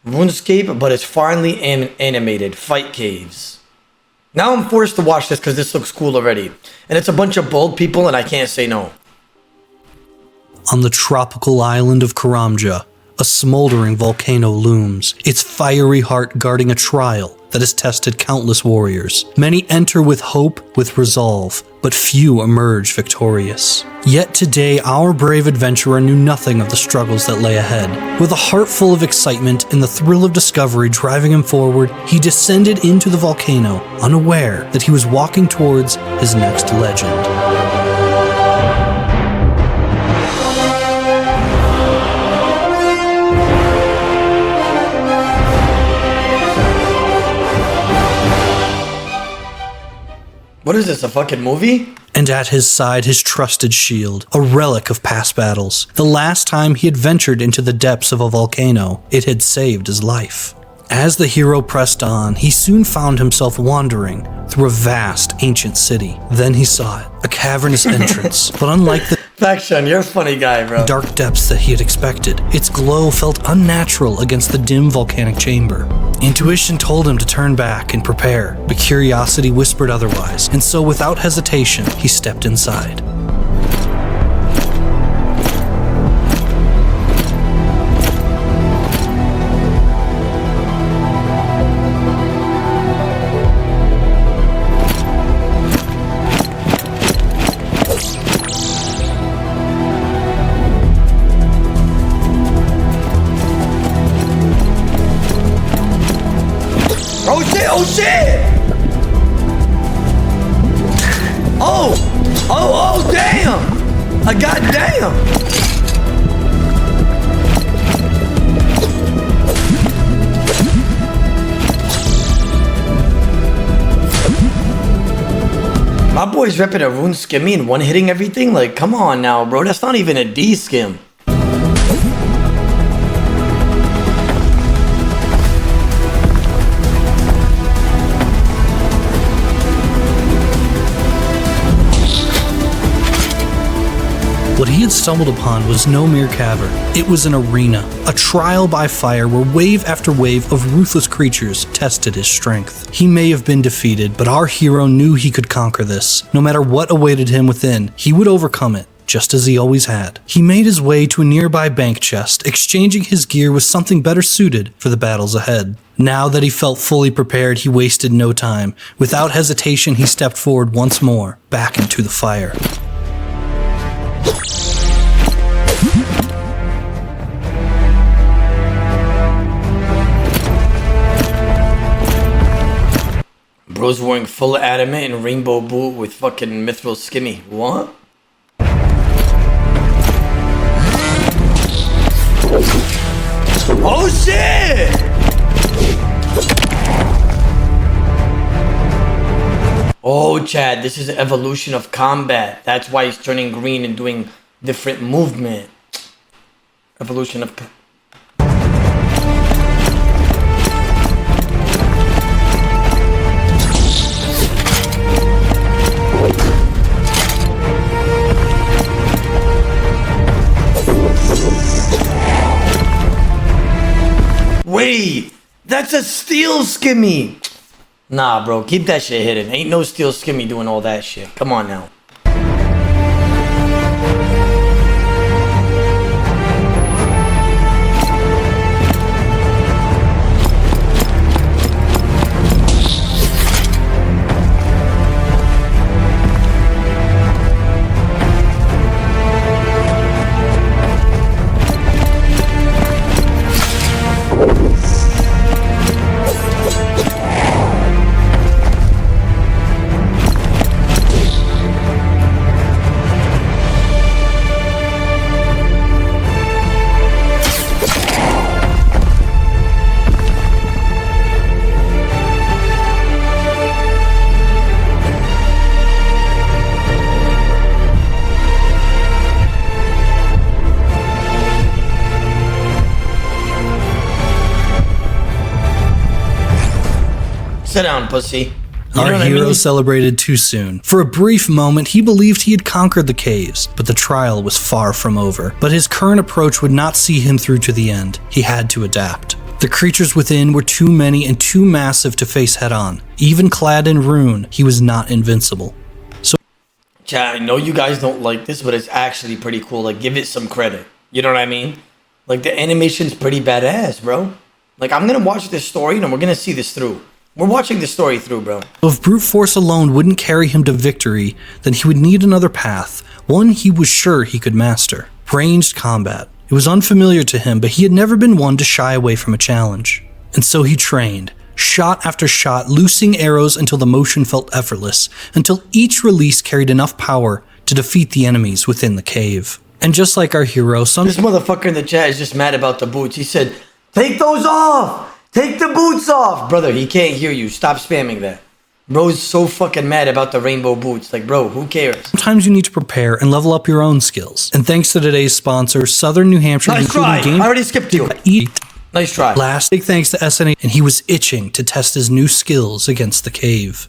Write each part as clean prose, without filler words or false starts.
RuneScape, but it's finally animated. Fight caves. Now I'm forced to watch this because this looks cool already. And it's a bunch of bald people and I can't say no. On the tropical island of Karamja, a smoldering volcano looms, its fiery heart guarding a trial that has tested countless warriors. Many enter with hope, with resolve, but few emerge victorious. Yet today, our brave adventurer knew nothing of the struggles that lay ahead. With a heart full of excitement and the thrill of discovery driving him forward, he descended into the volcano, unaware that he was walking towards his next legend. What is this, a fucking movie? And at his side, his trusted shield, a relic of past battles. The last time he had ventured into the depths of a volcano, it had saved his life. As the hero pressed on, he soon found himself wandering through a vast, ancient city. Then he saw it, a cavernous entrance, but unlike the Faction, you're a funny guy, bro. dark depths that he had expected, its glow felt unnatural against the dim volcanic chamber. Intuition told him to turn back and prepare, but curiosity whispered otherwise, and so without hesitation, he stepped inside. Oh shit, oh shit! Oh, damn! A goddamn! My boy's repping a rune skimmy and one hitting everything? Like, come on now, bro. That's not even a D skim. What he had stumbled upon was no mere cavern. It was an arena, a trial by fire where wave after wave of ruthless creatures tested his strength. He may have been defeated, but our hero knew he could conquer this. No matter what awaited him within, he would overcome it, just as he always had. He made his way to a nearby bank chest, exchanging his gear with something better suited for the battles ahead. Now that he felt fully prepared, he wasted no time. Without hesitation, he stepped forward once more, back into the fire. Bro's wearing full adamant and rainbow boot with fucking mithril skimmy. What? Oh shit! Oh Chad, this is an evolution of combat. That's why he's turning green and doing different movement. Evolution of... Wait, that's a steel skimmy. Nah, bro, keep that shit hidden. Ain't no steel skimmy doing all that shit. Come on now. Sit down, pussy. Our hero celebrated too soon. For a brief moment, he believed he had conquered the caves, but the trial was far from over. But his current approach would not see him through to the end. He had to adapt. The creatures within were too many and too massive to face head-on. Even clad in rune, he was not invincible. So, Chat, I know you guys don't like this, but it's actually pretty cool. Like, give it some credit. You know what I mean? Like, the animation's pretty badass, bro. Like, I'm gonna watch this story and we're gonna see this through. We're watching the story through, bro. if brute force alone wouldn't carry him to victory, then he would need another path, one he was sure he could master. Ranged combat. It was unfamiliar to him, but he had never been one to shy away from a challenge. And so he trained, shot after shot, loosing arrows until the motion felt effortless, until each release carried enough power to defeat the enemies within the cave. And just like our hero, This motherfucker in the chat is just mad about the boots. He said, take those off! Take the boots off! Brother, he can't hear you. Stop spamming that. Bro's so fucking mad about the rainbow boots. Like, bro, who cares? sometimes you need to prepare and level up your own skills. And thanks to today's sponsor, Southern New Hampshire, Nice try. including I already skipped you. Nice try. Last big thanks to SNA, and he was itching to test his new skills against the cave.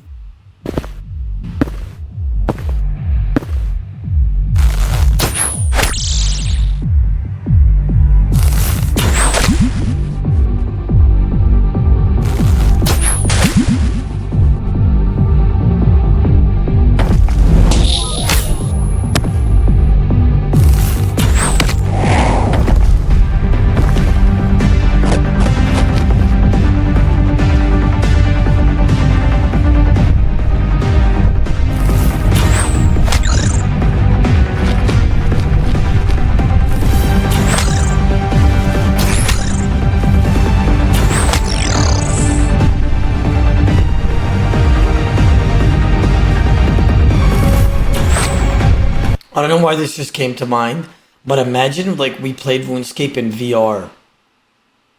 I don't know why this just came to mind, but imagine like we played RuneScape in VR.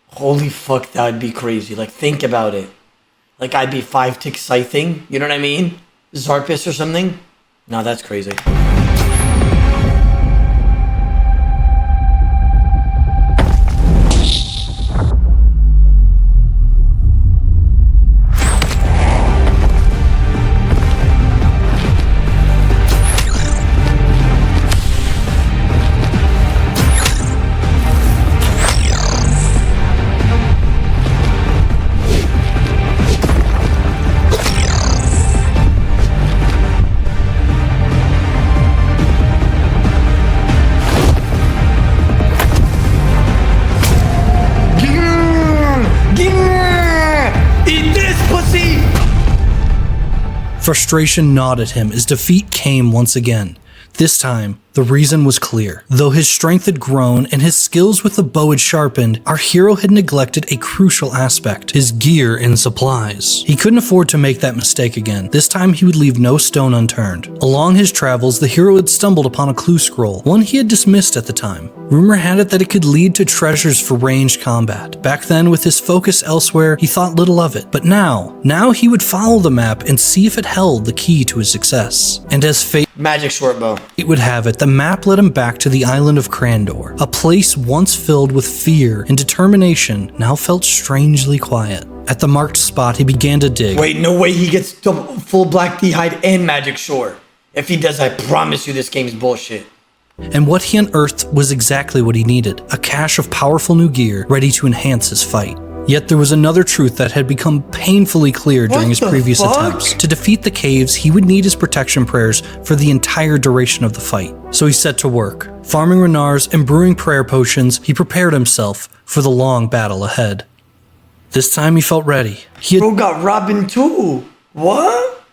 Holy fuck, that would be crazy. Like, think about it. Like, I'd be 5-tick scything, you know what I mean? Zarpus or something? No, that's crazy. Frustration gnawed at him as defeat came once again. This time, the reason was clear. Though his strength had grown and his skills with the bow had sharpened, our hero had neglected a crucial aspect, his gear and supplies. He couldn't afford to make that mistake again. This time he would leave no stone unturned. Along his travels, the hero had stumbled upon a clue scroll, one he had dismissed at the time. Rumor had it that it could lead to treasures for ranged combat. Back then, with his focus elsewhere, he thought little of it. But now he would follow the map and see if it held the key to his success. And as fate Magic short bow. would have it, the map led him back to the island of Crandor, a place once filled with fear and determination, now felt strangely quiet. At the marked spot, he began to dig. Wait, no way he gets full black D-hide and magic short. If he does, I promise you this game's bullshit. And what he unearthed was exactly what he needed, a cache of powerful new gear ready to enhance his fight. Yet there was another truth that had become painfully clear during his previous attempts. To defeat the caves, he would need his protection prayers for the entire duration of the fight. So he set to work. Farming renars and brewing prayer potions, he prepared himself for the long battle ahead. This time he felt ready. He had Bro got Robin too. What?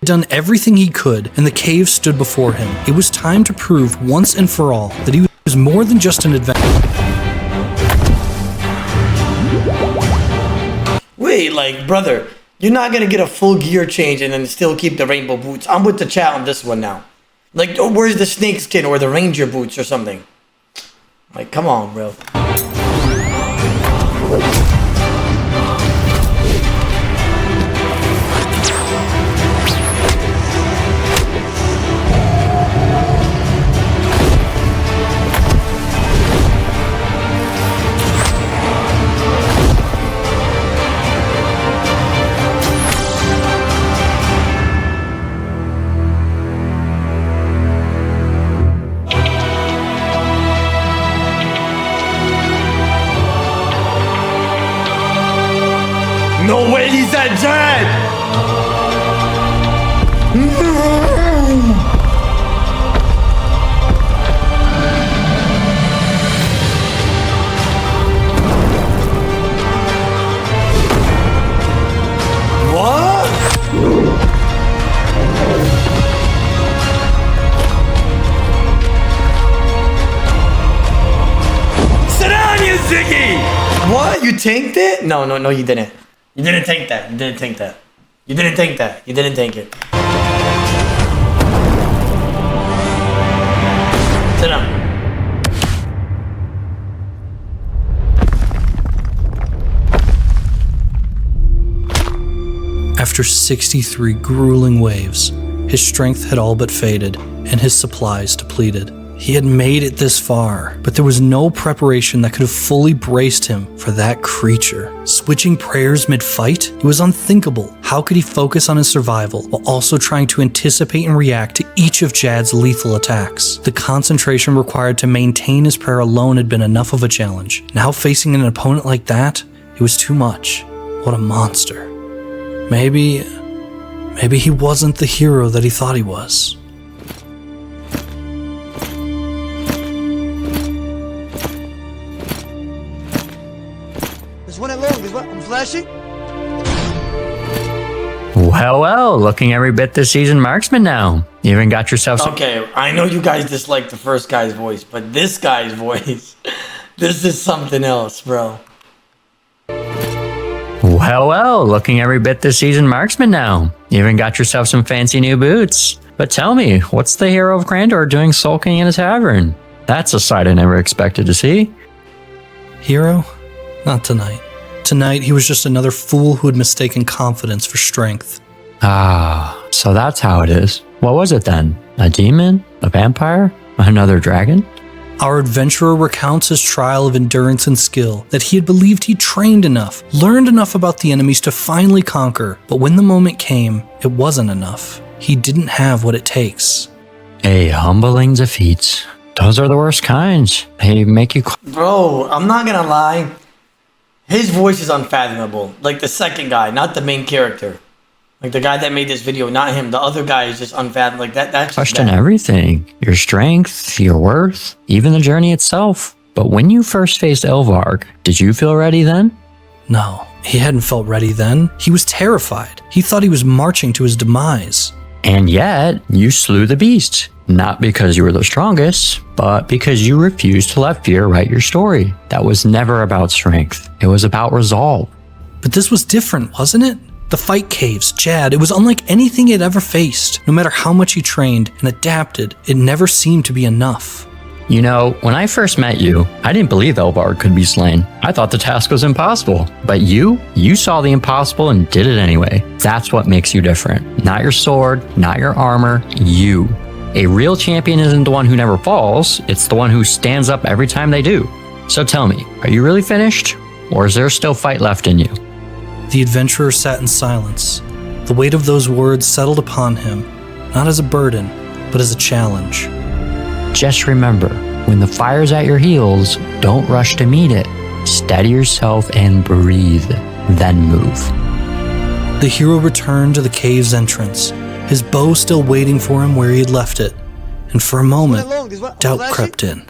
done everything he could, and the cave stood before him. It was time to prove once and for all that he was more than just an adventurer. Wait, like, brother, you're not gonna get a full gear change and then still keep the rainbow boots. I'm with the chat on this one now. Like, where's the snakeskin or the ranger boots or something? Like, come on, bro. No way, he's that dead! What? Sit down, you Ziggy! What? You tanked it? No, you didn't. You didn't tank that. You didn't tank that. You didn't tank that. You didn't tank it. Sit down. After 63 grueling waves, his strength had all but faded and his supplies depleted. He had made it this far, but there was no preparation that could have fully braced him for that creature. Switching prayers mid-fight? It was unthinkable. How could he focus on his survival while also trying to anticipate and react to each of Jad's lethal attacks? The concentration required to maintain his prayer alone had been enough of a challenge. Now facing an opponent like that, it was too much. What a monster. Maybe he wasn't the hero that he thought he was. This one along is what I'm flashing. Well, looking every bit this season marksman now. You even got yourself some... Okay, I know you guys dislike the first guy's voice, but this guy's voice, this is something else, bro. Well, looking every bit this season marksman now. You even got yourself some fancy new boots. But tell me, what's the hero of Grandor doing sulking in a tavern? That's a sight I never expected to see. Hero? Not tonight. Tonight, he was just another fool who had mistaken confidence for strength. Ah, so that's how it is. What was it then? A demon? A vampire? Another dragon? Our adventurer recounts his trial of endurance and skill, that he had believed he trained enough, learned enough about the enemies to finally conquer, but when the moment came, it wasn't enough. He didn't have what it takes. A humbling defeat. Those are the worst kinds. They make you... Bro, I'm not gonna lie. His voice is unfathomable. Like the second guy, not the main character. Like the guy that made this video, not him. The other guy is just unfathomable. Like that's just Question bad. everything. Your strength, your worth, even the journey itself. But when you first faced Elvarg, did you feel ready then? No, he hadn't felt ready then. He was terrified. He thought he was marching to his demise. And yet, you slew the beast. Not because you were the strongest, but because you refused to let fear write your story. That was never about strength. It was about resolve. But this was different, wasn't it? The fight caves, Jad, it was unlike anything he had ever faced. No matter how much he trained and adapted, it never seemed to be enough. You know, when I first met you, I didn't believe Elvarg could be slain. I thought the task was impossible. But you saw the impossible and did it anyway. That's what makes you different. Not your sword, not your armor, you. A real champion isn't the one who never falls, it's the one who stands up every time they do. So tell me, are you really finished? Or is there still fight left in you? The adventurer sat in silence. The weight of those words settled upon him, not as a burden, but as a challenge. Just remember, when the fire's at your heels, don't rush to meet it. Steady yourself and breathe, then move. The hero returned to the cave's entrance, his bow still waiting for him where he had left it, and for a moment, doubt crept in.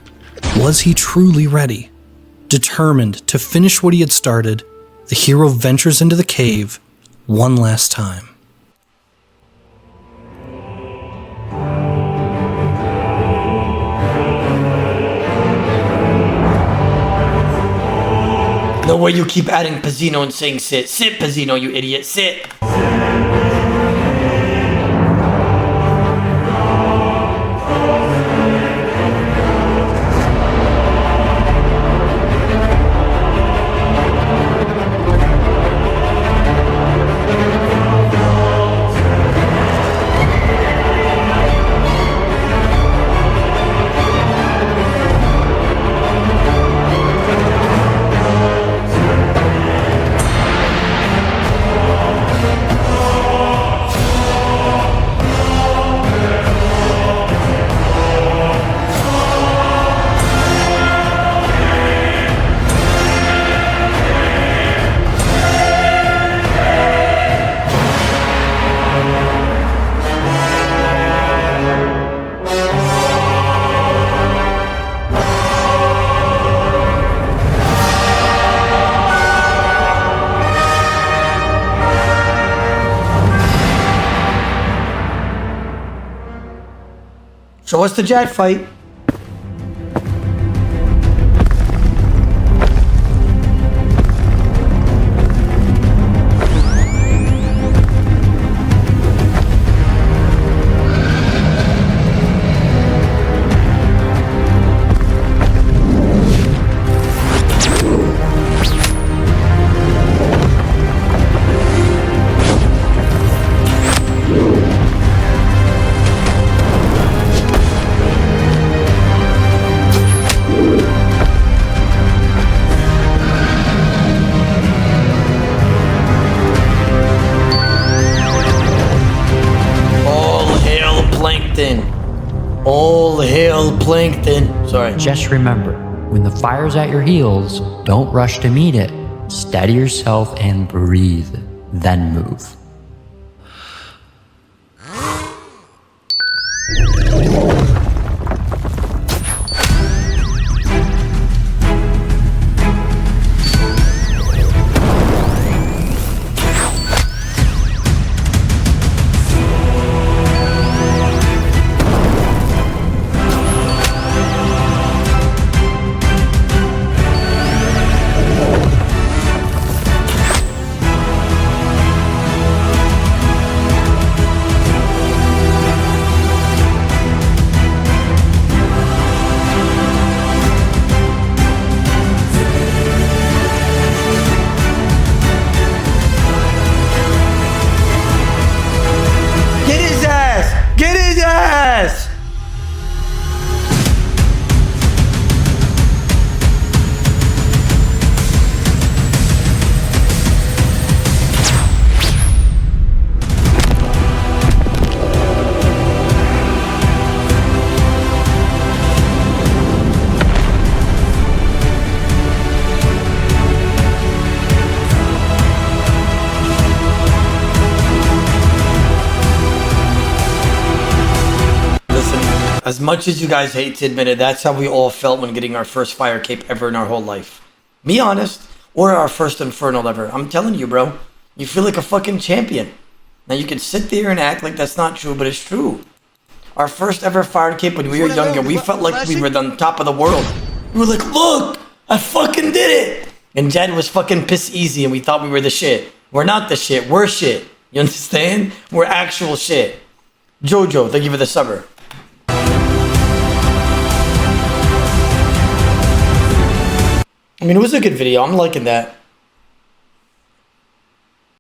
Was he truly ready? Determined to finish what he had started, the hero ventures into the cave one last time. The way you keep adding Pizzino and saying sit. Sit, Pizzino, you idiot. Sit. Show us the jet fight. All hail plankton. Sorry. Just remember, when the fire's at your heels, don't rush to meet it. Steady yourself and breathe, then move. As much as you guys hate to admit it, that's how we all felt when getting our first fire cape ever in our whole life. Be honest, or our first infernal ever. I'm telling you, bro. You feel like a fucking champion. Now you can sit there and act like that's not true, but it's true. Our first ever fire cape when we were younger, we felt like we were on top of the world. We were like, look, I fucking did it. And Jed was fucking piss easy and we thought we were the shit. We're not the shit, we're shit. You understand? We're actual shit. Jojo, thank you for the subber. I mean, it was a good video. I'm liking that.